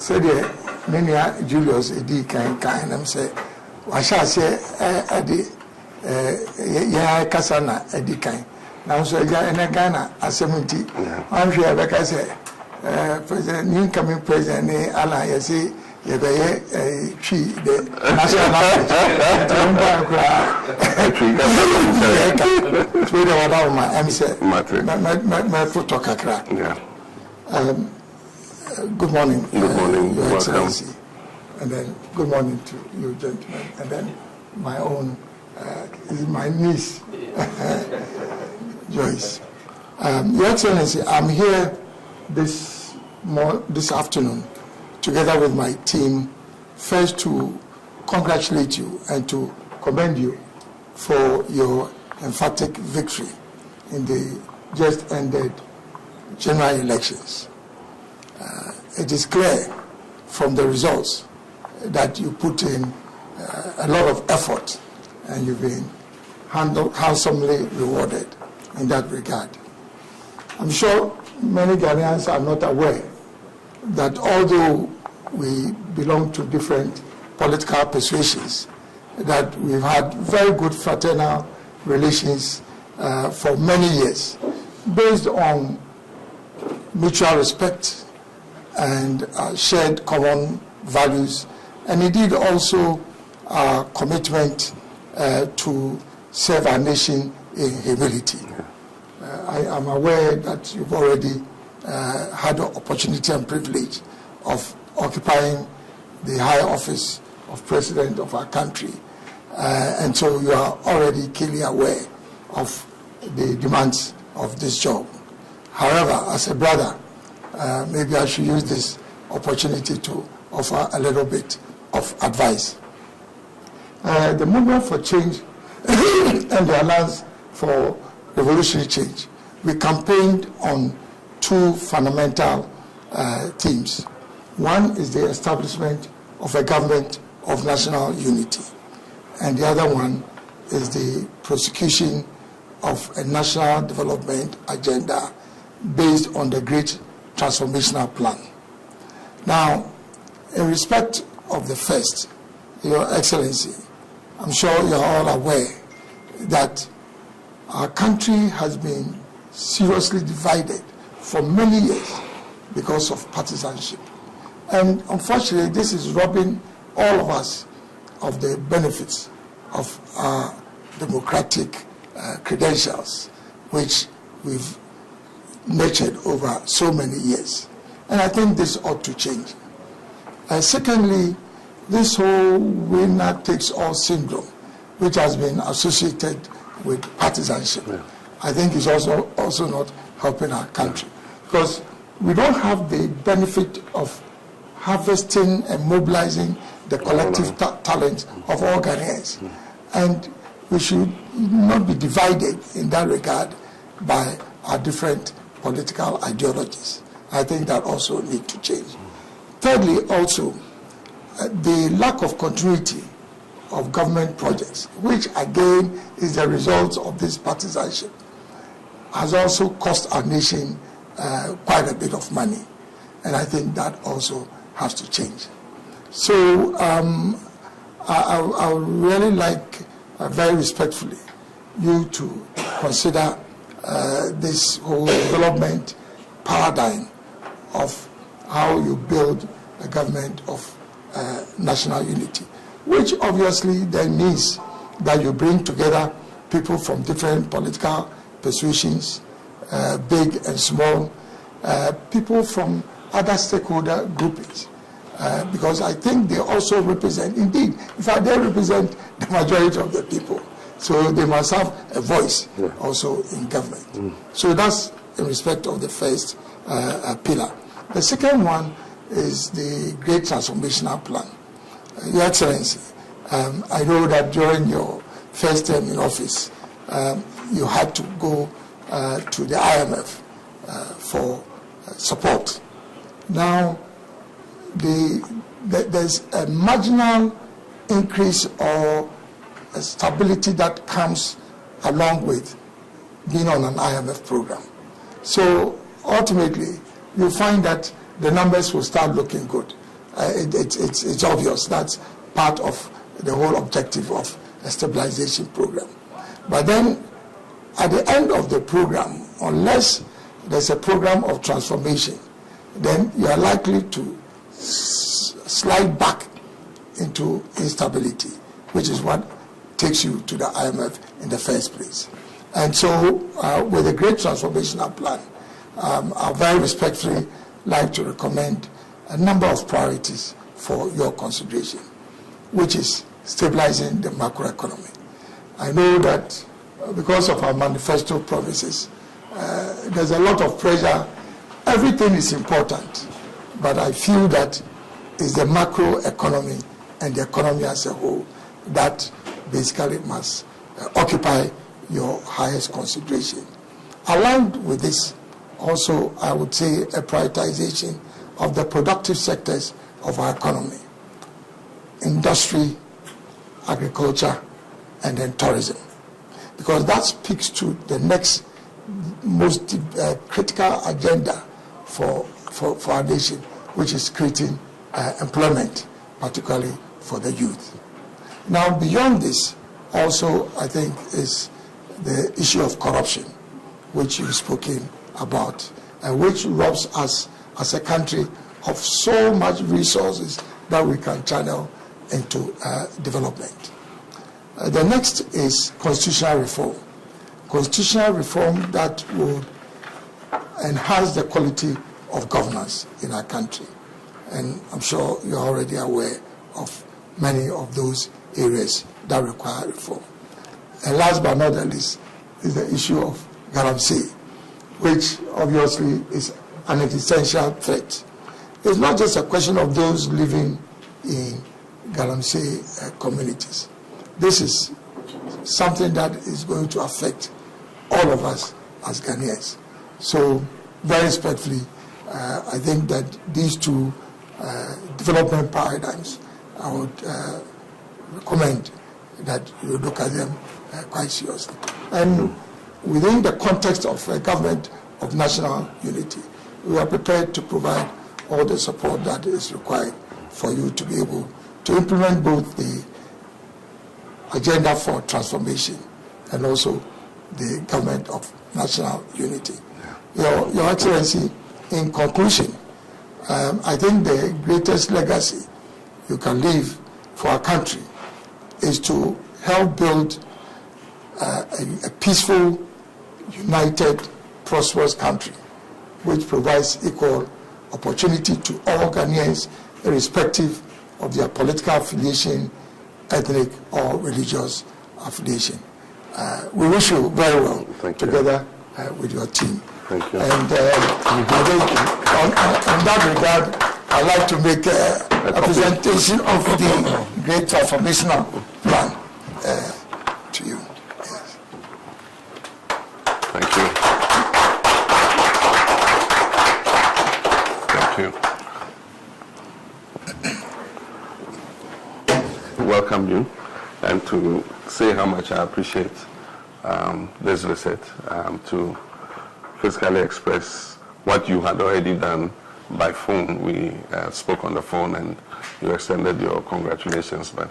said, Nenia Julius, Edi kind, and say, I shall say, Eddie, Kasana, Edi kind. Now, so in Ghana, at 70, I'm sure, like I say, President, incoming President, Alan, you see, the national good morning. Good morning. Your Excellency. And then good morning to you, gentlemen. And then my own, is my niece, Joyce. Your Excellency, I'm here this afternoon together with my team, first to congratulate you and to commend you for your emphatic victory in the just ended general elections. It is clear from the results that you put in a lot of effort and you've been handsomely rewarded in that regard. I'm sure many Ghanaians are not aware that although we belong to different political persuasions, that we've had very good fraternal relations for many years, based on mutual respect and shared common values, and indeed also our commitment to serve our nation in humility. I am aware that you've already had the opportunity and privilege of occupying the high office of President of our country, and so you are already keenly aware of the demands of this job. However, as a brother, maybe I should use this opportunity to offer a little bit of advice. The movement for change and the Alliance for Revolutionary Change, we campaigned on two fundamental themes. One is the establishment of a government of national unity, and the other one is the prosecution of a national development agenda based on the Great Transformational Plan. Now, in respect of the first, Your Excellency, I'm sure you're all aware that our country has been seriously divided for many years because of partisanship. And unfortunately, this is robbing all of us of the benefits of our democratic credentials, which we've nurtured over so many years. And I think this ought to change. Secondly, this whole winner-takes-all syndrome, which has been associated with partisanship, I think is also not helping our country, because we don't have the benefit of harvesting and mobilizing the collective talent of all Ghanaians. And we should not be divided in that regard by our different political ideologies. I think that also needs to change. Thirdly, also, the lack of continuity of government projects, which again is the result of this partisanship, has also cost our nation quite a bit of money. And I think that also has to change. So I would really like, very respectfully, you to consider this whole development paradigm of how you build a government of national unity, which obviously then means that you bring together people from different political persuasions, big and small, people from other stakeholder groupings, because I think they also represent, indeed, in fact, they represent the majority of the people. So they must have a voice also in government. So that's in respect of the first pillar. The second one is the Great Transformational Plan. Your Excellency, I know that during your first term in office, you had to go to the IMF for support. Now, there's a marginal increase or a stability that comes along with being on an IMF program. So ultimately, you'll find that the numbers will start looking good. it's obvious. That's part of the whole objective of a stabilization program. But then, at the end of the program, unless there's a program of transformation, then you are likely to slide back into instability, which is what takes you to the IMF in the first place. And so, with a great transformational plan, I very respectfully like to recommend a number of priorities for your consideration, which is stabilizing the macroeconomy. I know that because of our manifesto promises, there's a lot of pressure. Everything is important, but I feel that it's the macroeconomy and the economy as a whole that basically must occupy your highest consideration. Aligned with this, also, I would say a prioritization of the productive sectors of our economy: industry, agriculture, and then tourism. Because that speaks to the next most critical agenda for our nation, which is creating employment, particularly for the youth. Now, beyond this, also, I think, is the issue of corruption, which you've spoken about, and which robs us as a country of so much resources that we can channel into development. The next is constitutional reform. Constitutional reform that would enhance the quality of governance in our country. And I'm sure you're already aware of many of those areas that require reform. And last but not the least is the issue of Galamsey, which obviously is an existential threat. It's not just a question of those living in Galamsey communities. This is something that is going to affect all of us as Ghanaians. So, very respectfully, I think that these two development paradigms, I would recommend that you look at them quite seriously. And within the context of a government of national unity, we are prepared to provide all the support that is required for you to be able to implement both the agenda for transformation and also the government of national unity. Your Excellency, in conclusion, I think the greatest legacy you can leave for our country is to help build a peaceful, united, prosperous country which provides equal opportunity to all Ghanaians, irrespective of their political affiliation, ethnic or religious affiliation. We wish you very well together with your team. Thank you. And I think on that regard, I'd like to make a presentation of the great transformational plan to you. Yes. Thank you. Welcome you, and to say how much I appreciate this visit, to physically express what you had already done by phone. We spoke on the phone and you extended your congratulations, but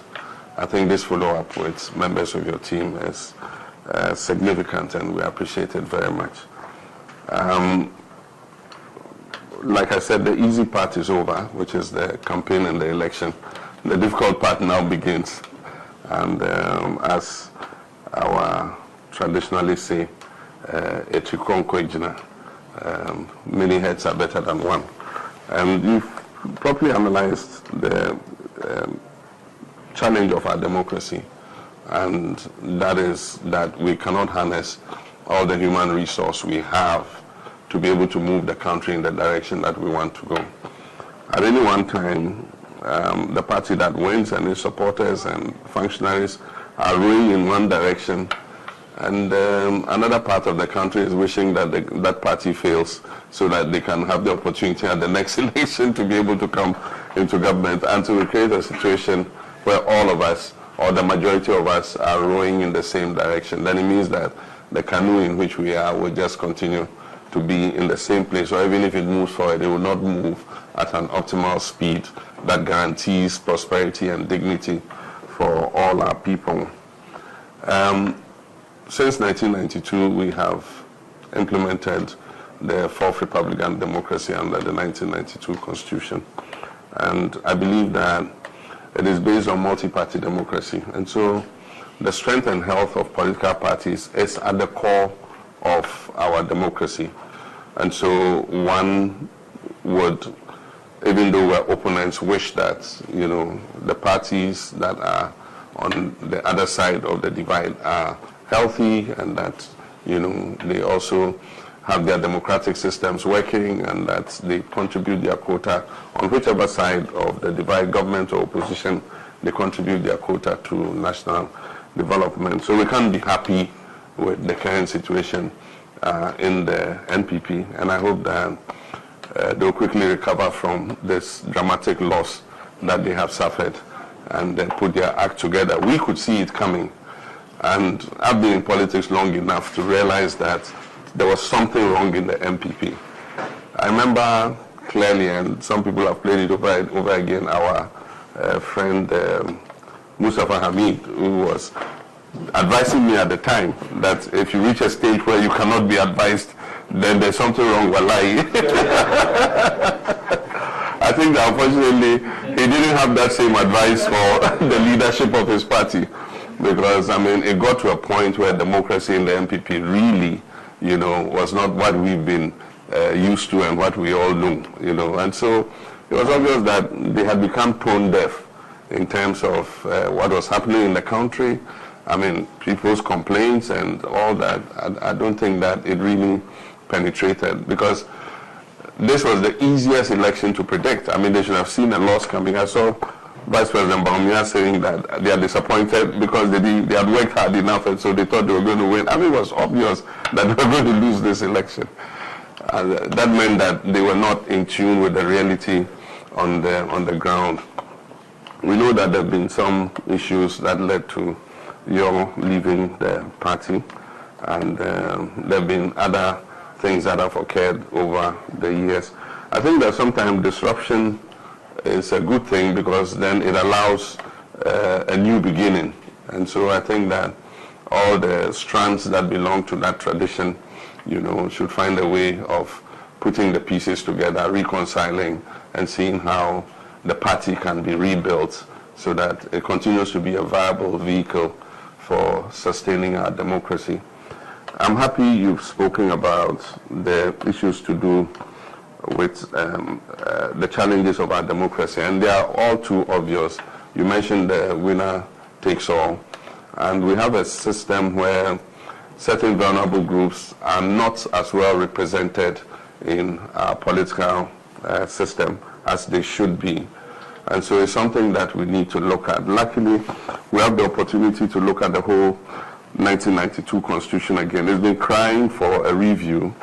I think this follow-up with members of your team is significant, and we appreciate it very much. Like I said, the easy part is over, which is the campaign and the election. The difficult part now begins, and as our traditionally say, many heads are better than one. And you've properly analyzed the challenge of our democracy, and that is that we cannot harness all the human resource we have to be able to move the country in the direction that we want to go. At any one time, the party that wins and its supporters and functionaries are rowing in one direction, and another part of the country is wishing that that party fails so that they can have the opportunity at the next election to be able to come into government, and to create a situation where all of us, or the majority of us, are rowing in the same direction. Then it means that the canoe in which we are will just continue to be in the same place, or even if it moves forward, it will not move at an optimal speed that guarantees prosperity and dignity for all our people. Since 1992, we have implemented the fourth Republican democracy under the 1992 Constitution. And I believe that it is based on multi-party democracy. And so the strength and health of political parties is at the core of our democracy. And so one would, even though we're opponents, wish that, the parties that are on the other side of the divide are healthy, and that, they also have their democratic systems working, and that they contribute their quota on whichever side of the divide, government or opposition, they contribute their quota to national development. So we can't be happy with the current situation in the NPP, and I hope that they'll quickly recover from this dramatic loss that they have suffered and then put their act together. We could see it coming, and I've been in politics long enough to realize that there was something wrong in the NPP. I remember clearly, and some people have played it over again, our friend Mustafa Hamid, who was advising me at the time that if you reach a stage where you cannot be advised, then there's something wrong, wallahi. I think that unfortunately he didn't have that same advice for the leadership of his party, because it got to a point where democracy in the NPP really, was not what we've been used to and what we all knew, and so it was obvious that they had become tone deaf in terms of what was happening in the country. People's complaints and all that, I don't think that it really penetrated, because this was the easiest election to predict. They should have seen a loss coming. I saw Vice President Mahama saying that they are disappointed because they had worked hard enough, and so they thought they were going to win. It was obvious that they were going to lose this election. That meant that they were not in tune with the reality on the ground. We know that there have been some issues that led to your leaving the party, and there have been other things that have occurred over the years. I think that sometimes disruption is a good thing, because then it allows a new beginning. And so I think that all the strands that belong to that tradition, should find a way of putting the pieces together, reconciling, and seeing how the party can be rebuilt so that it continues to be a viable vehicle for sustaining our democracy. I'm happy you've spoken about the issues to do with the challenges of our democracy, and they are all too obvious. You mentioned the winner takes all, and we have a system where certain vulnerable groups are not as well represented in our political system as they should be. And so it's something that we need to look at. Luckily, we have the opportunity to look at the whole 1992 Constitution again. It's been crying for a review,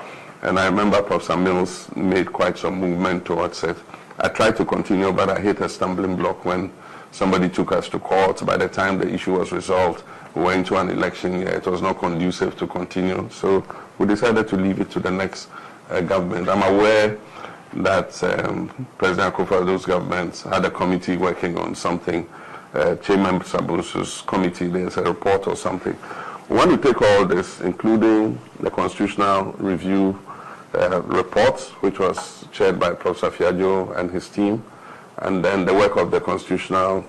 and I remember Professor Mills made quite some movement towards it. I tried to continue, but I hit a stumbling block when somebody took us to court. By the time the issue was resolved, we went into an election year. It was not conducive to continue, so we decided to leave it to the next government. I'm aware that President Akufo-Addo's government had a committee working on something. Chairman Sabusu's committee, there's a report or something. We want to take all this, including the constitutional review report, which was chaired by Professor Fiajo and his team, and then the work of the Constitutional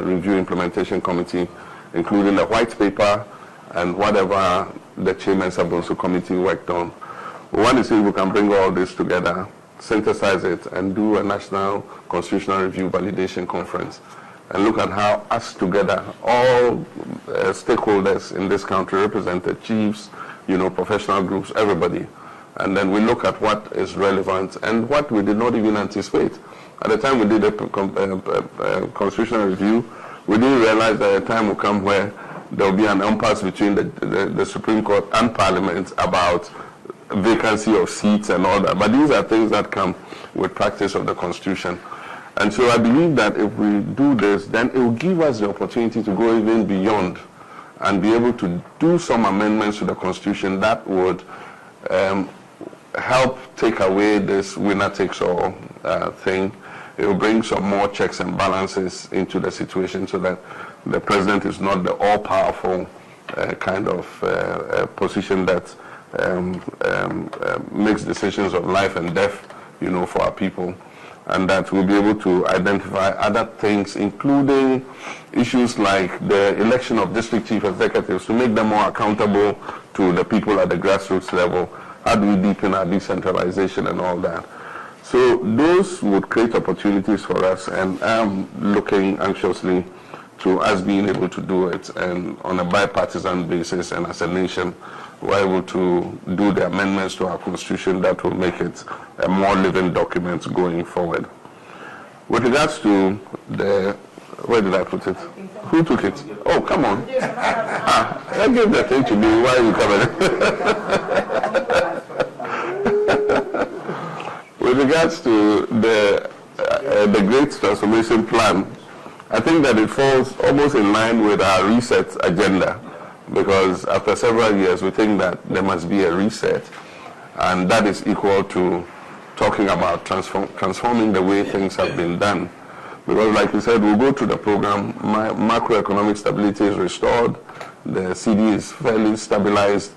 Review Implementation Committee, including the white paper and whatever the Chairman Sabusu committee worked on. We want to see if we can bring all this together, synthesize it, and do a national constitutional review validation conference, and look at how us together, all stakeholders in this country, represented chiefs, professional groups, everybody, and then we look at what is relevant and what we did not even anticipate. At the time we did a constitutional review, we didn't realize that a time will come where there will be an impasse between the Supreme Court and Parliament about vacancy of seats and all that. But these are things that come with practice of the Constitution. And so I believe that if we do this, then it will give us the opportunity to go even beyond and be able to do some amendments to the Constitution that would help take away this winner-takes-all thing, It will bring some more checks and balances into the situation so that the president is not the all-powerful kind of position that makes decisions of life and death, for our people, and that we'll be able to identify other things, including issues like the election of district chief executives, to make them more accountable to the people at the grassroots level. How do we deepen our decentralization and all that? So those would create opportunities for us, and I'm looking anxiously to us being able to do it, and on a bipartisan basis, and as a nation, we're able to do the amendments to our constitution that will make it a more living document going forward. With regards to the, where did I put it? Who took it? Oh, come on. I gave the thing to me. Why are you coming? With regards to the Great Transformation Plan, I think that it falls almost in line with our reset agenda, because after several years we think that there must be a reset, and that is equal to talking about transforming the way things have been done. Because like we said, we'll go to the program, macroeconomic stability is restored, the CD is fairly stabilized,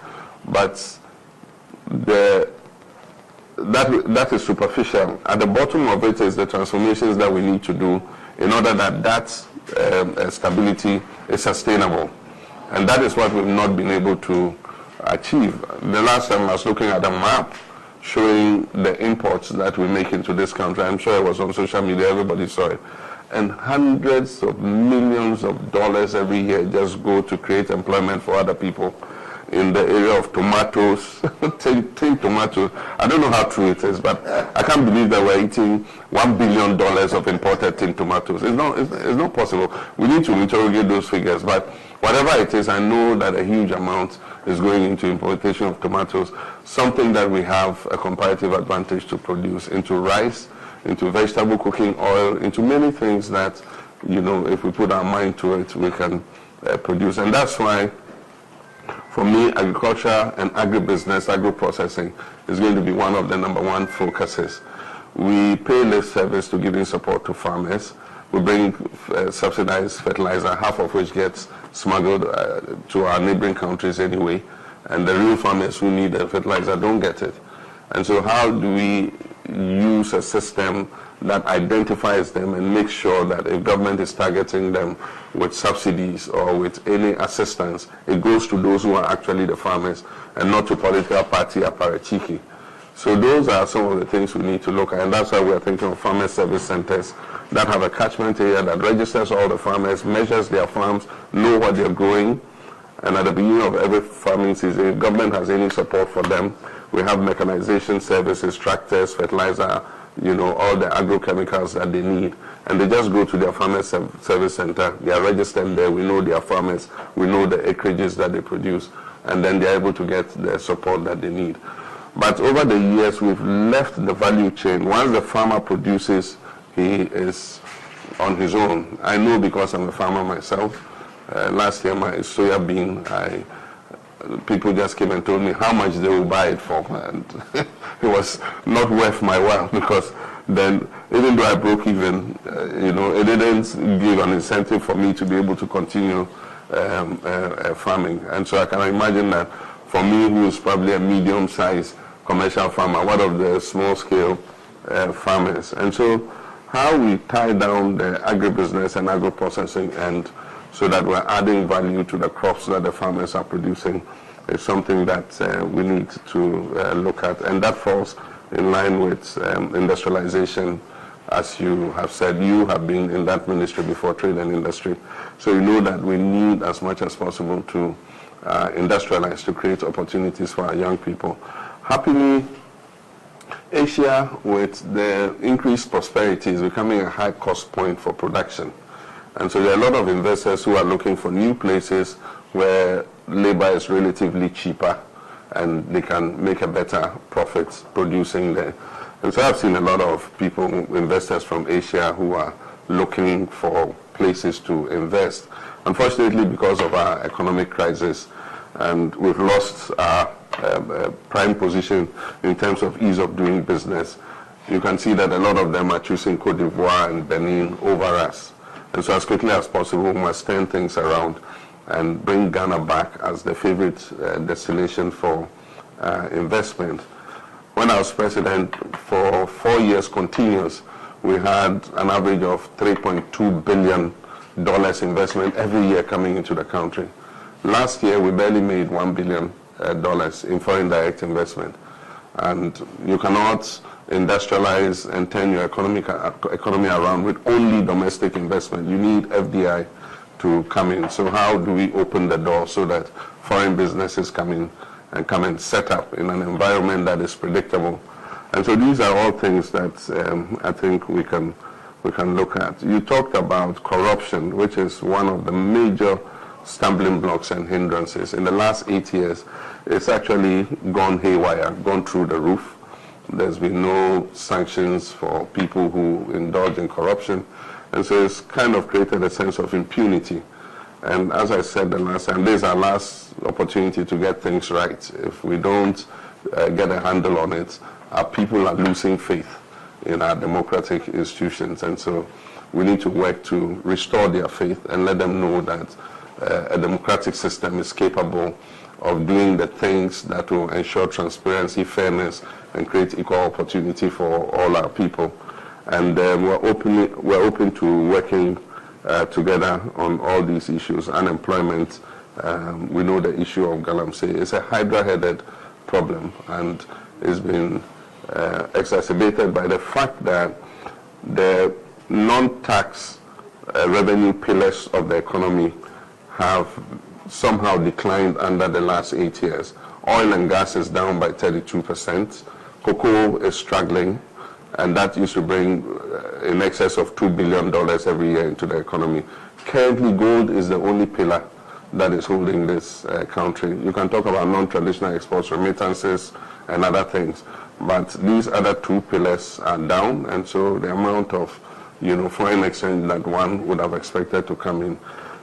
but that is superficial. At the bottom of it is the transformations that we need to do in order that stability is sustainable. And that is what we've not been able to achieve. The last time I was looking at a map showing the imports that we make into this country. I'm sure it was on social media, everybody saw it. And hundreds of millions of dollars every year just go to create employment for other people in the area of tomatoes, tin tomatoes. I don't know how true it is, but I can't believe that we're eating $1 billion of imported tin tomatoes. It's not possible. We need to interrogate those figures, but whatever it is, I know that a huge amount is going into importation of tomatoes, something that we have a comparative advantage to produce, into rice, into vegetable cooking oil, into many things that, if we put our mind to it, we can produce. And that's why, for me, agriculture and agribusiness, agro-processing is going to be one of the #1 focuses. We pay lip service to giving support to farmers. We bring subsidized fertilizer, half of which gets smuggled to our neighboring countries anyway, and the real farmers who need the fertilizer don't get it. And so how do we use a system that identifies them and makes sure that if government is targeting them with subsidies or with any assistance, it goes to those who are actually the farmers and not to political party apparatchiki. So those are some of the things we need to look at, and that's why we're thinking of farmer service centers that have a catchment area that registers all the farmers, measures their farms, know what they're growing, and at the beginning of every farming season, if government has any support for them, we have mechanization services, tractors, fertilizer, all the agrochemicals that they need. And they just go to their farmer service center, they are registered there, we know their farmers, we know the acreages that they produce, and then they're able to get the support that they need. But over the years, we've left the value chain. Once the farmer produces, he is on his own. I know because I'm a farmer myself. Last year, my soya bean, people just came and told me how much they will buy it for, and it was not worth my while, because then, even though I broke even, it didn't give an incentive for me to be able to continue farming. And so I can imagine that for me, who is probably a medium-sized commercial farmer, one of the small-scale farmers. And so how we tie down the agribusiness and agro-processing and so that we're adding value to the crops that the farmers are producing is something that we need to look at. And that falls in line with industrialization. As you have said, you have been in that ministry before, trade and industry. So you know that we need as much as possible to industrialize, to create opportunities for our young people. Happily, Asia, with the increased prosperity, is becoming a high cost point for production. And so there are a lot of investors who are looking for new places where labor is relatively cheaper and they can make a better profit producing there. And so I've seen a lot of people, investors from Asia, who are looking for places to invest. Unfortunately, because of our economic crisis, and we've lost our prime position in terms of ease of doing business, you can see that a lot of them are choosing Cote d'Ivoire and Benin over us. And so as quickly as possible, we must turn things around and bring Ghana back as the favorite destination for investment. When I was president, for 4 years continuous, we had an average of $3.2 billion investment every year coming into the country. Last year, we barely made $1 billion in foreign direct investment. And you cannot industrialize and turn your economy around with only domestic investment. You need FDI to come in. So how do we open the door so that foreign businesses come in and come and set up in an environment that is predictable? And so these are all things that I think we can look at. You talked about corruption, which is one of the major stumbling blocks and hindrances. In the last 8 years, it's actually gone haywire, gone through the roof. There's been no sanctions for people who indulge in corruption. And so it's kind of created a sense of impunity. And as I said the last time, this is our last opportunity to get things right. If we don't get a handle on it, our people are losing faith in our democratic institutions. And so we need to work to restore their faith and let them know that a democratic system is capable of doing the things that will ensure transparency, fairness, and create equal opportunity for all our people. And we're open to working together on all these issues. Unemployment, we know the issue of Galamsey is a hydra-headed problem, and it's been exacerbated by the fact that the non-tax revenue pillars of the economy have somehow declined under the last 8 years. Oil and gas is down by 32%. Cocoa is struggling, and that used to bring in excess of $2 billion every year into the economy. Currently, gold is the only pillar that is holding this country. You can talk about non-traditional exports, remittances, and other things, but these other two pillars are down, and so the amount of foreign exchange that one would have expected to come in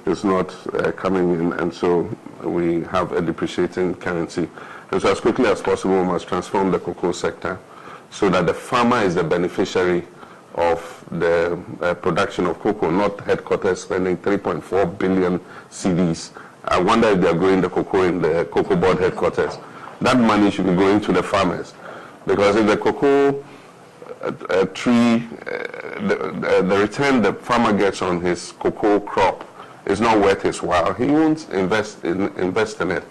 is not coming in, and so we have a depreciating currency. And so as quickly as possible, we must transform the cocoa sector so that the farmer is the beneficiary of the production of cocoa, not headquarters spending 3.4 billion cedis. I wonder if they are growing the cocoa in the cocoa board headquarters. That money should be going to the farmers, because if the cocoa tree, the return the farmer gets on his cocoa crop is not worth his while, he won't invest in it.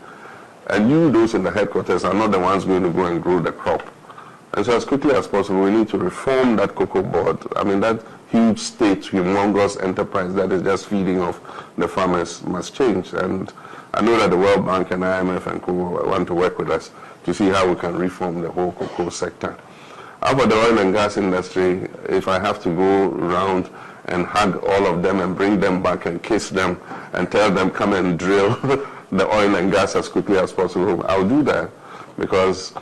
And you, those in the headquarters, are not the ones going to go and grow the crop. And so as quickly as possible, we need to reform that cocoa board. I mean, that huge state, humongous enterprise that is just feeding off the farmers must change. And I know that the World Bank and IMF and co want to work with us to see how we can reform the whole cocoa sector. How about the oil and gas industry? If I have to go around and hug all of them and bring them back and kiss them and tell them come and drill the oil and gas as quickly as possible, I'll do that, because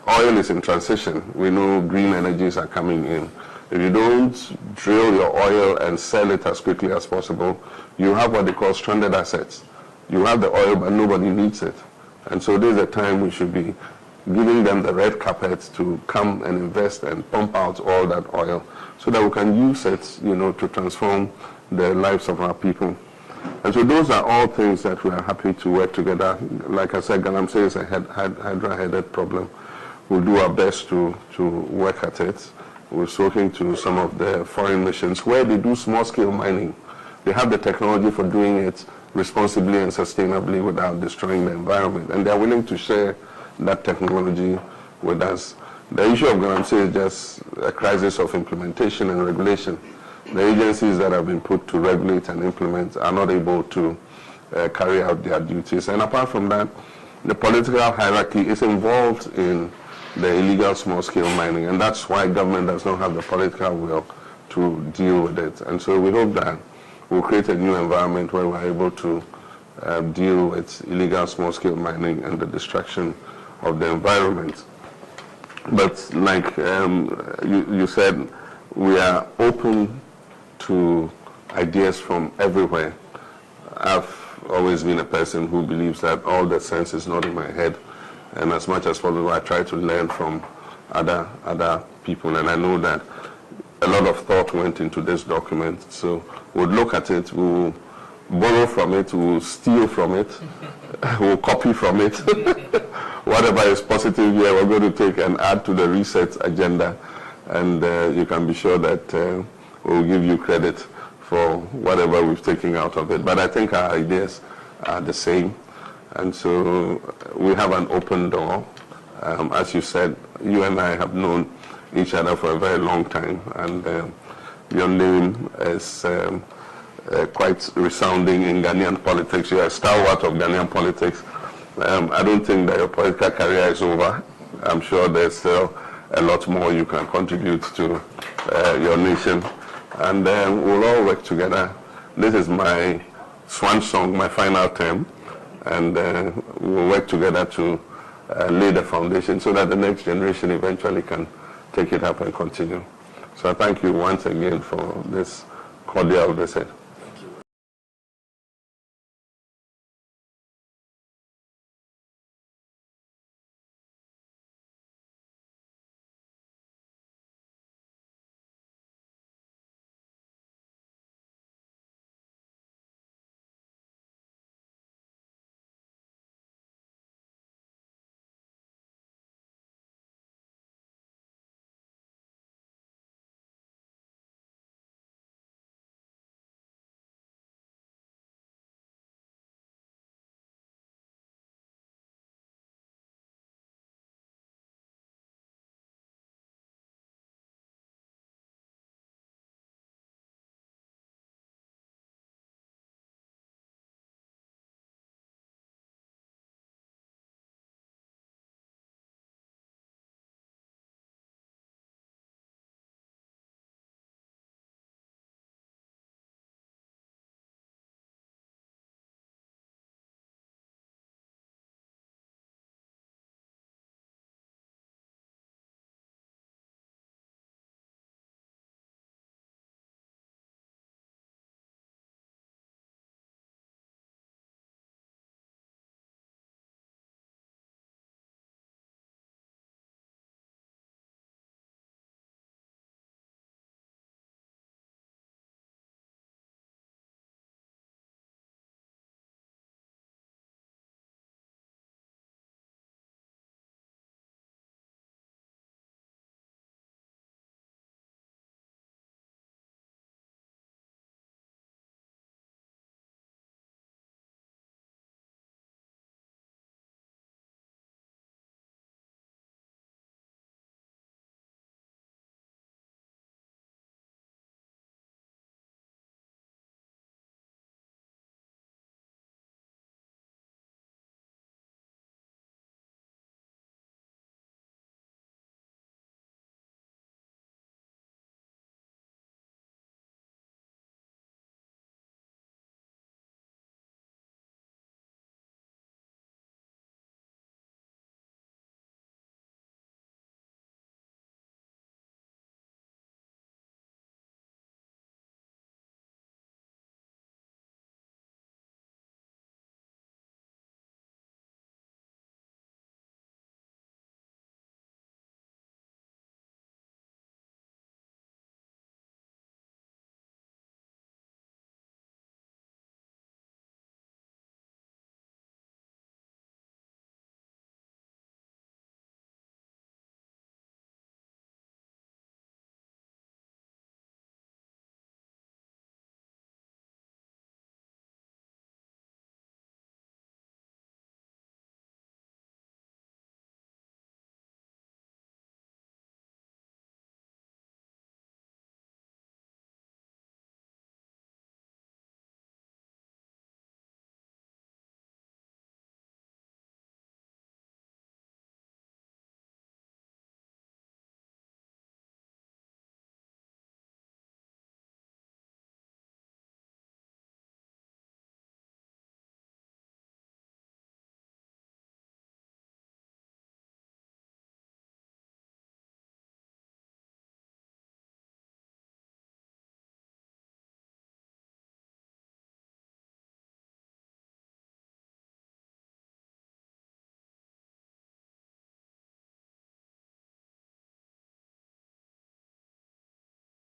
oil is in transition. We know green energies are coming in. If you don't drill your oil and sell it as quickly as possible, you have what they call stranded assets. You have the oil, but nobody needs it. And so there's a time we should be giving them the red carpet to come and invest and pump out all that oil so that we can use it, to transform the lives of our people. And so those are all things that we are happy to work together. Like I said, Galamsey is a hydra-headed problem. We'll do our best to work at it. We're talking to some of the foreign missions where they do small-scale mining. They have the technology for doing it responsibly and sustainably without destroying the environment. And they're willing to share that technology with us. The issue of Galamsey is just a crisis of implementation and regulation. The agencies that have been put to regulate and implement are not able to carry out their duties. And apart from that, the political hierarchy is involved in the illegal small-scale mining, and that's why government does not have the political will to deal with it. And so we hope that we'll create a new environment where we're able to deal with illegal small-scale mining and the destruction of the environment. But like you said, we are open to ideas from everywhere. I've always been a person who believes that all the sense is not in my head, and as much as possible I try to learn from other people, and I know that a lot of thought went into this document. So we'll look at it, we'll borrow from it, we'll steal from it, we'll copy from it. Whatever is positive here, we're going to take and add to the research agenda, and you can be sure that we'll give you credit for whatever we've taken out of it. But I think our ideas are the same, and so we have an open door. As you said, you and I have known each other for a very long time, and your name is quite resounding in Ghanaian politics. You're a stalwart of Ghanaian politics. I don't think that your political career is over. I'm sure there's still a lot more you can contribute to your nation, and we'll all work together. This is my swan song, my final term, and we'll work together to lay the foundation so that the next generation eventually can take it up and continue. So I thank you once again for this cordial visit.